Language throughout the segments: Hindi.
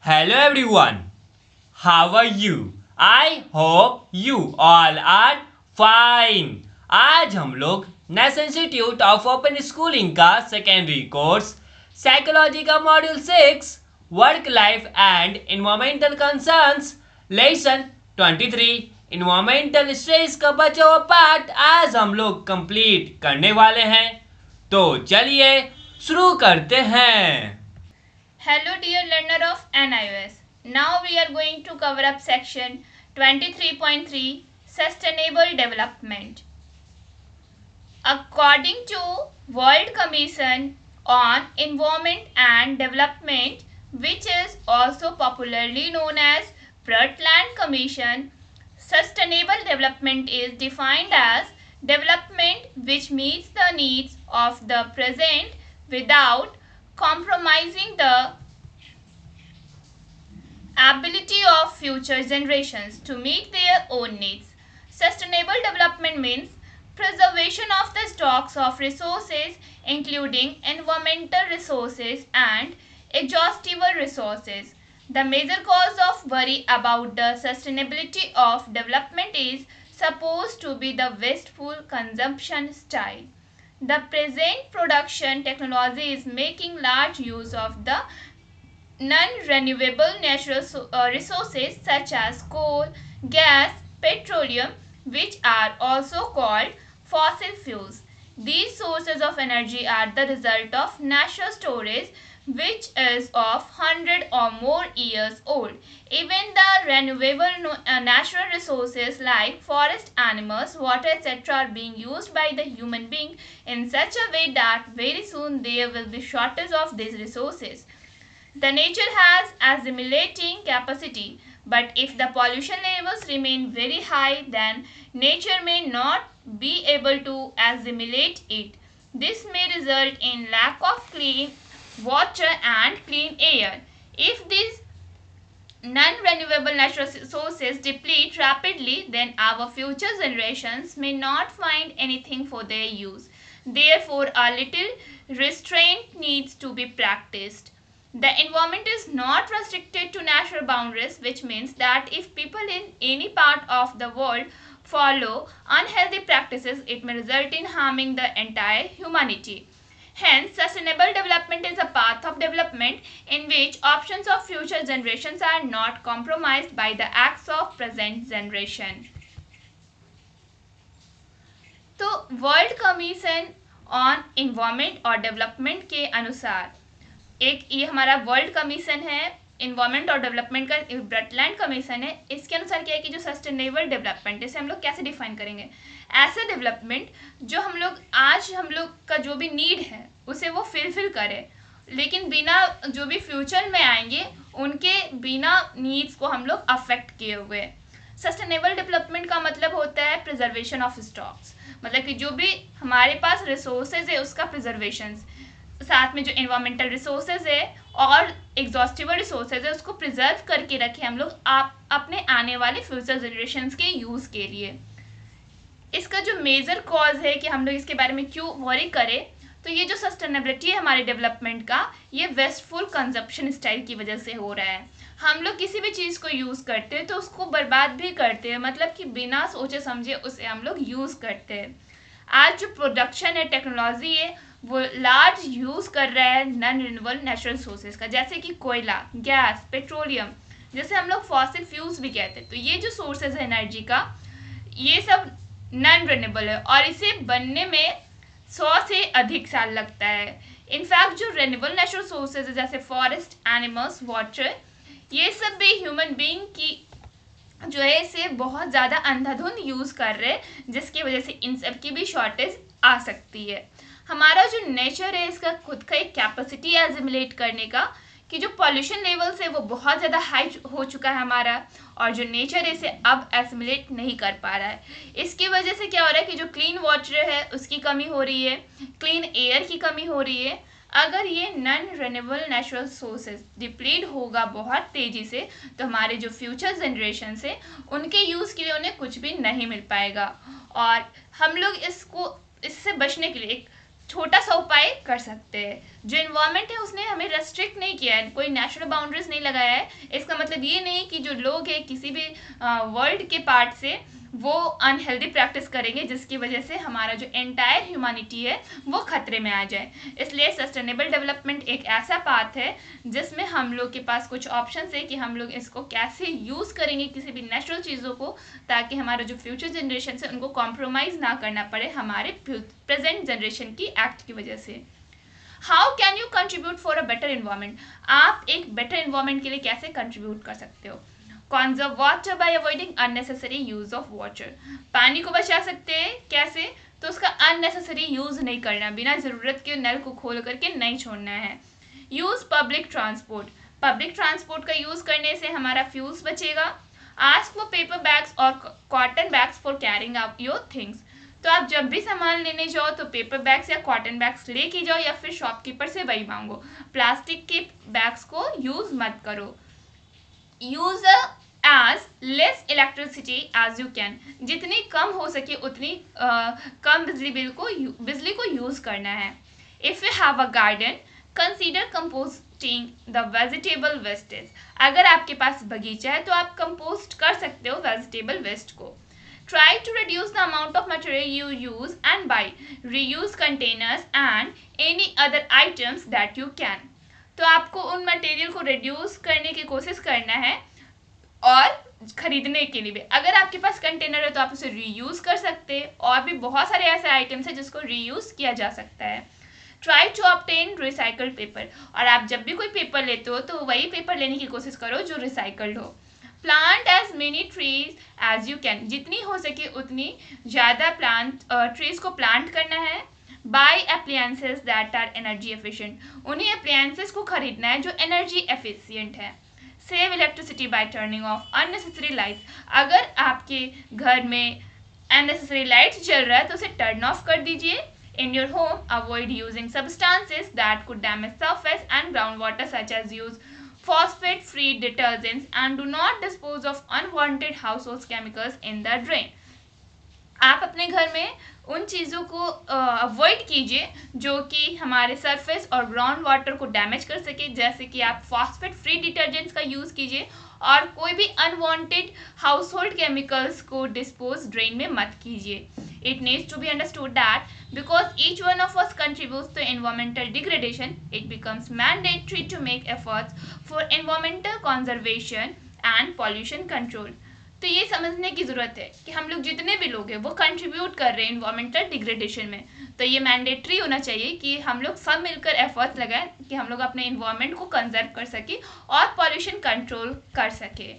Hello everyone, how are you? I hope you all are fine. आज हम लोग national institute of open schooling का सेकेंडरी कोर्स साइकोलॉजी का module 6 work life and environmental concerns lesson 23 environmental stress का बचा हुआ पार्ट आज हम लोग कंप्लीट करने वाले हैं। तो चलिए शुरू करते हैं। Hello dear learner of NIOS. Now we are going to cover up section 23.3 Sustainable Development. According to World Commission on Environment and Development, which is also popularly known as Brundtland Commission, sustainable development is defined as development which meets the needs of the present without compromising the ability of future generations to meet their own needs. Sustainable development means preservation of the stocks of resources including environmental resources and exhaustible resources. The major cause of worry about the sustainability of development is supposed to be the wasteful consumption style. The present production technology is making large use of the non-renewable natural resources such as coal, gas, petroleum, which are also called fossil fuels. These sources of energy are the result of natural storage which is of 100 or more years old. Even the renewable natural resources like forest animals, water, etc. are being used by the human being in such a way that very soon there will be shortage of these resources. The nature has assimilating capacity, but if the pollution levels remain very high, then nature may not be able to assimilate it. This may result in lack of clean water and clean air. If these non-renewable natural sources deplete rapidly, then our future generations may not find anything for their use. Therefore, a little restraint needs to be practiced. The environment is not restricted to natural boundaries, which means that if people in any part of the world follow unhealthy practices, it may result in harming the entire humanity. Hence, sustainable development is a path of development in which options of future generations are not compromised by the acts of present generation. तो वर्ल्ड कमीशन ऑन इन्वायरमेंट और डेवलपमेंट के अनुसार एक ये हमारा वर्ल्ड कमीशन है इन्वायरमेंट और डेवलपमेंट का ब्रंटलैंड कमीशन है। इसके अनुसार क्या है कि जो सस्टेनेबल डेवलपमेंट इसे हम लोग कैसे डिफाइन करेंगे, ऐसे डेवलपमेंट जो हम लोग का जो भी नीड है उसे वो फिलफिल करे, लेकिन बिना जो भी फ्यूचर में आएंगे उनके बिना नीड्स को हम लोग अफेक्ट किए हुए। सस्टेनेबल डेवलपमेंट का मतलब होता है प्रिजर्वेशन ऑफ स्टॉक्स, मतलब कि जो भी हमारे पास रिसोर्सेज है उसका प्रिजर्वेशन, साथ में जो एनवायरमेंटल रिसोर्सेज है और एग्जॉस्टिबल रिसोर्सेज है उसको प्रिजर्व करके रखें हम लोग अपने आने वाले फ्यूचर जनरेशन्स के यूज़ के लिए। इसका जो मेजर कॉज है कि हम लोग इसके बारे में क्यों वरी करें, तो ये जो सस्टेनेबिलिटी है हमारे डेवलपमेंट का, ये वेस्टफुल कंजप्शन स्टाइल की वजह से हो रहा है। हम लोग किसी भी चीज़ को यूज़ करते हैं तो उसको बर्बाद भी करते हैं, मतलब कि बिना सोचे समझे उसे हम लोग यूज़ करते हैं। आज जो प्रोडक्शन है, टेक्नोलॉजी है, वो लार्ज यूज़ कर रहा है नॉन रिन्यूएबल नेचुरल सोर्सेज का, जैसे कि कोयला, गैस, पेट्रोलियम, जैसे हम लोग फॉसिल फ्यूल्स भी कहते हैं। तो ये जो सोर्सेज है एनर्जी का, ये सब नॉन रिन्यूएबल है और इसे बनने में 100 से अधिक साल लगता है। इनफैक्ट जो रिन्यूएबल नेचुरल सोर्सेज है जैसे फॉरेस्ट, एनिमल्स, वाटर, ये सब भी ह्यूमन बीइंग की जो है इसे बहुत ज़्यादा अंधाधुंध यूज़ कर रहे हैं, जिसकी वजह से इन सब की भी शॉर्टेज आ सकती है। हमारा जो नेचर है इसका खुद का एक कैपेसिटी एजिमुलेट करने का, कि जो पॉल्यूशन लेवल्स है वो बहुत ज़्यादा हाई हो चुका है हमारा, और जो नेचर है इसे अब एसिमुलेट नहीं कर पा रहा है। इसकी वजह से क्या हो रहा है कि जो क्लीन वाटर है उसकी कमी हो रही है, क्लीन एयर की कमी हो रही है। अगर ये non renewable natural sources deplete होगा बहुत तेज़ी से, तो हमारे जो फ्यूचर जनरेशन है उनके यूज़ के लिए उन्हें कुछ भी नहीं मिल पाएगा। और हम लोग इससे बचने के लिए एक छोटा सा उपाय कर सकते हैं। जो इन्वायरमेंट है उसने हमें रेस्ट्रिक्ट नहीं किया है, कोई नेचुरल बाउंड्रीज नहीं लगाया है। इसका मतलब ये नहीं कि जो लोग हैं किसी भी वर्ल्ड के पार्ट से वो अनहेल्दी प्रैक्टिस करेंगे जिसकी वजह से हमारा जो एंटायर ह्यूमैनिटी है वो खतरे में आ जाए। इसलिए सस्टेनेबल डेवलपमेंट एक ऐसा पाथ है जिसमें हम लोग के पास कुछ ऑप्शन है कि हम लोग इसको कैसे यूज़ करेंगे किसी भी नेचुरल चीज़ों को, ताकि हमारा जो फ्यूचर जनरेशन है उनको कॉम्प्रोमाइज़ ना करना पड़े हमारे प्रेजेंट जनरेशन की एक्ट की वजह से। How can you contribute for a better environment? आप एक बेटर इन्वायरमेंट के लिए कैसे कंट्रीब्यूट कर सकते हो? Conserve water bye avoiding unnecessary use of water. पानी को बचा सकते हैं कैसे? तो उसका अननेसेसरी यूज नहीं करना, बिना जरूरत के नल को खोल करके नहीं छोड़ना है। Use public transport. Public transport का यूज करने से हमारा फ्यूल्स बचेगा। आस्क फॉर पेपर बैग्स और cotton bags for carrying out your things. तो आप जब भी सामान लेने जाओ तो पेपर बैग्स या कॉटन बैग्स लेके जाओ, या फिर शॉपकीपर से वही मांगो। प्लास्टिक के बैग्स को यूज मत करो। Use as less electricity as you can. जितनी कम हो सके उतनी कम बिजली को यूज करना है। If you have a garden, consider composting the vegetable wastage. अगर आपके पास बगीचा है तो आप कंपोस्ट कर सकते हो वेजिटेबल वेस्ट को। Try to reduce the amount of material you use and buy reuse containers and any other items that you can. तो आपको उन मटेरियल को रिड्यूस करने की कोशिश करना है और खरीदने के लिए भी। अगर आपके पास कंटेनर है तो आप उसे रीयूज कर सकते हैं, और भी बहुत सारे ऐसे आइटम्स हैं जिसको रीयूज किया जा सकता है। Try to obtain recycled paper. और आप जब भी कोई पेपर लेते हो तो वही पेपर लेने की कोशिश करो जो रिसाइकल्ड हो। Plant as many trees as you can. जितनी हो सके उतनी ज़्यादा ट्रीज को प्लांट करना है। Buy appliances that are energy efficient. उन्हीं अप्लायंसेस को खरीदना है जो एनर्जी एफिशिएंट है। Save electricity by turning off unnecessary lights. अगर आपके घर में अननेसेसरी लाइट्स जल रहा है तो उसे टर्न ऑफ कर दीजिए। In your home, avoid using substances that could damage surface and groundwater, such as use phosphate-free detergents, and do not dispose of unwanted household chemicals in the drain. आप अपने घर में उन चीज़ों को अवॉइड कीजिए जो कि हमारे सरफेस और ग्राउंड वाटर को डैमेज कर सके, जैसे कि आप फॉस्फेट फ्री डिटर्जेंट्स का यूज़ कीजिए, और कोई भी अनवांटेड हाउसहोल्ड केमिकल्स को डिस्पोज ड्रेन में मत कीजिए। It needs to be understood that because each one of us contributes to environmental degradation, it becomes mandatory to make efforts for environmental conservation and pollution control. तो ये समझने की ज़रूरत है कि हम लोग जितने भी लोग हैं वो कंट्रीब्यूट कर रहे हैं इन्वायरमेंटल डिग्रेडेशन में। तो ये मैंडेटरी होना चाहिए कि हम लोग सब मिलकर एफर्ट्स लगाएं कि हम लोग अपने इन्वायरमेंट को कंजर्व कर सकें और पॉल्यूशन कंट्रोल कर सके।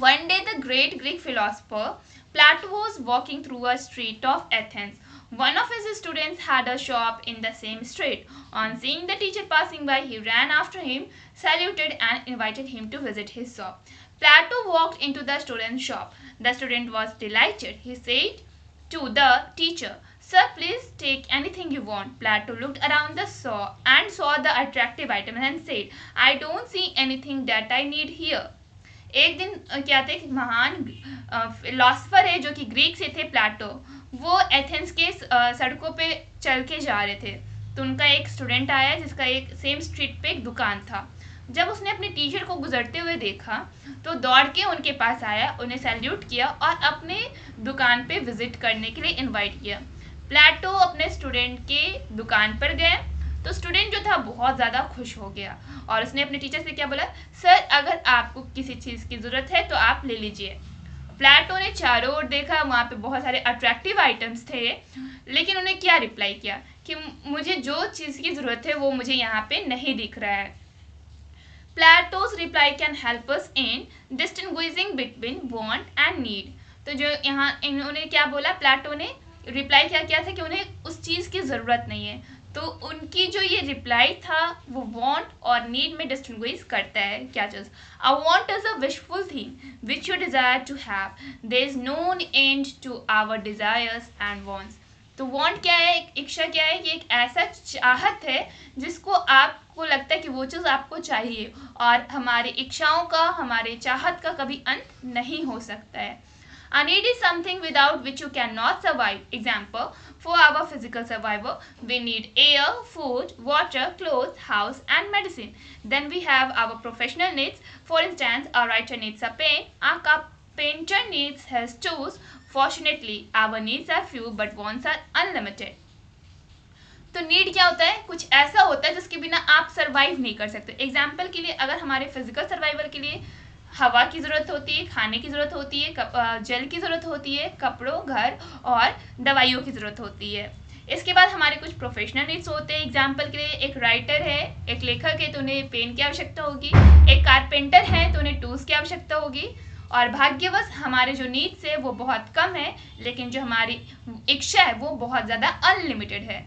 One day the great Greek philosopher Plato was walking through a street of Athens. One of his students had a shop in the same street. On seeing the teacher passing by, he ran after him, saluted, and invited him to visit his shop. Plato walked into the student's shop. The student was delighted. He said to the teacher, "Sir, please take anything you want." Plato looked around the shop and saw the attractive items and said, "I don't see anything that I need here." एक दिन क्या थे, एक महान फिलोसफर है जो कि ग्रीक से थे, प्लाटो। वो एथेंस के सड़कों पे चल के जा रहे थे, तो उनका एक स्टूडेंट आया जिसका एक सेम स्ट्रीट पे एक दुकान था। जब उसने अपने टीचर को गुजरते हुए देखा तो दौड़ के उनके पास आया, उन्हें सैल्यूट किया और अपने दुकान पे विजिट करने के लिए इनवाइट किया। प्लाटो अपने स्टूडेंट के दुकान पर गए तो स्टूडेंट जो था बहुत ज़्यादा खुश हो गया और उसने अपने टीचर से क्या बोला, सर अगर आपको किसी चीज़ की ज़रूरत है तो आप ले लीजिए। प्लाटो ने चारों ओर देखा, वहाँ पे बहुत सारे अट्रैक्टिव आइटम्स थे, लेकिन उन्हें क्या रिप्लाई किया कि मुझे जो चीज़ की ज़रूरत है वो मुझे यहाँ पे नहीं दिख रहा है। Plato's reply can help us in distinguishing between want and need. तो जो यहाँ इन्होंने क्या बोला, प्लाटो ने रिप्लाई क्या किया था कि उन्हें उस चीज़ की ज़रूरत नहीं है, तो उनकी जो ये रिप्लाई था वो वांट और नीड में डिस्टिंग्विश करता है। क्या चीज़, a want is a wishful thing which you desire to have, there is no end to our desires and wants. तो वांट क्या है, इच्छा क्या है कि एक ऐसा चाहत है जिसको आपको लगता है कि वो चीज़ आपको चाहिए, और हमारी इच्छाओं का, हमारे चाहत का कभी अंत नहीं हो सकता है। A need is something without which you cannot survive. Example, for our physical survival, we need air, food, water, clothes, house and medicine. Then we have our professional needs. For instance, a writer needs a pen, a carpenter needs his tools. Fortunately, our needs are few but wants are unlimited. तो नीड क्या होता है? कुछ ऐसा होता है जिसके बिना आप सर्वाइव नहीं कर सकते. एग्जाम्पल के लिए अगर हमारे फिजिकल सर्वाइवल के लिए हवा की ज़रूरत होती है, खाने की ज़रूरत होती है, जल की ज़रूरत होती है, कपड़ों, घर और दवाइयों की ज़रूरत होती है. इसके बाद हमारे कुछ प्रोफेशनल नीड्स होते हैं. एग्जाम्पल के लिए एक राइटर है, एक लेखक है तो उन्हें पेन की आवश्यकता होगी. एक कारपेंटर है तो उन्हें टूल्स की आवश्यकता होगी. और भाग्यवश हमारे जो नीड्स है वो बहुत कम है, लेकिन जो हमारी इच्छा है वो बहुत ज़्यादा अनलिमिटेड है.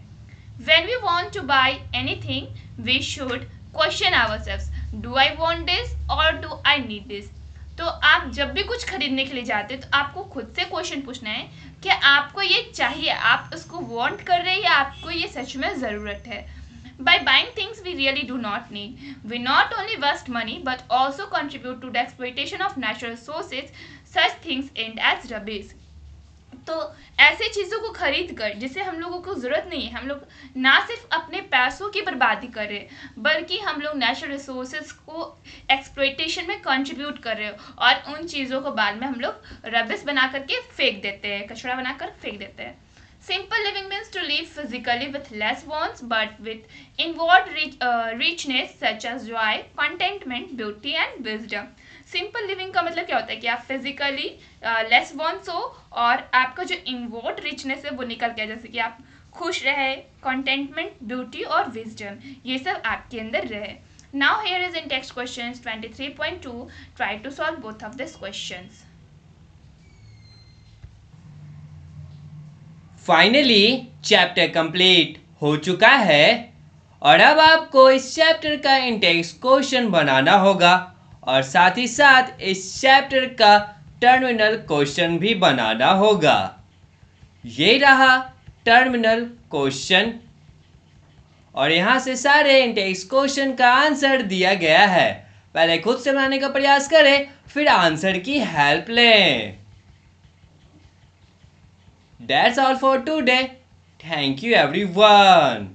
When we want to buy anything, we should question ourselves. Do I want this or do I need this? तो आप जब भी कुछ खरीदने के लिए जाते हैं तो आपको खुद से क्वेश्चन पूछना है कि आपको ये चाहिए, आप उसको वांट कर रहे हैं या आपको ये सच में ज़रूरत है. By buying things we really do not need, we not only waste money but also contribute to the exploitation of natural resources. Such things end as rubbish. तो ऐसे चीज़ों को खरीद कर जिसे हम लोगों को ज़रूरत नहीं है, हम लोग ना सिर्फ अपने पैसों की बर्बादी कर रहे हैं बल्कि हम लोग नेचुरल रिसोर्सेज को एक्सप्लॉइटेशन में कंट्रीब्यूट कर रहे हैं और उन चीज़ों को बाद में हम लोग रबिश बना करके फेंक देते हैं, कचरा बनाकर फेंक देते हैं. Simple living means to live physically with less wants but with inward richness such as joy, contentment, beauty and wisdom. Simple living का मतलब क्या होता है कि आप फिजिकली लेस वॉन्ट्स हो और आपका जो इनवर्ड रिचनेस है वो निकल के, जैसे कि आप खुश रहे, कंटेंटमेंट, ब्यूटी और विजडम, ये सब आपके अंदर रहे. Now here is in text questions 23.2. Try to solve both of this questions. Finally chapter complete हो चुका है और अब आपको इस चैप्टर का इंटेक्स्ट क्वेश्चन बनाना होगा और साथ ही साथ इस चैप्टर का टर्मिनल क्वेश्चन भी बनाना होगा. ये रहा टर्मिनल क्वेश्चन और यहाँ से सारे इंटेक्स्ट क्वेश्चन का आंसर दिया गया है. पहले खुद से बनाने का प्रयास करें, फिर आंसर की हेल्प लें. That's all for today. Thank you everyone.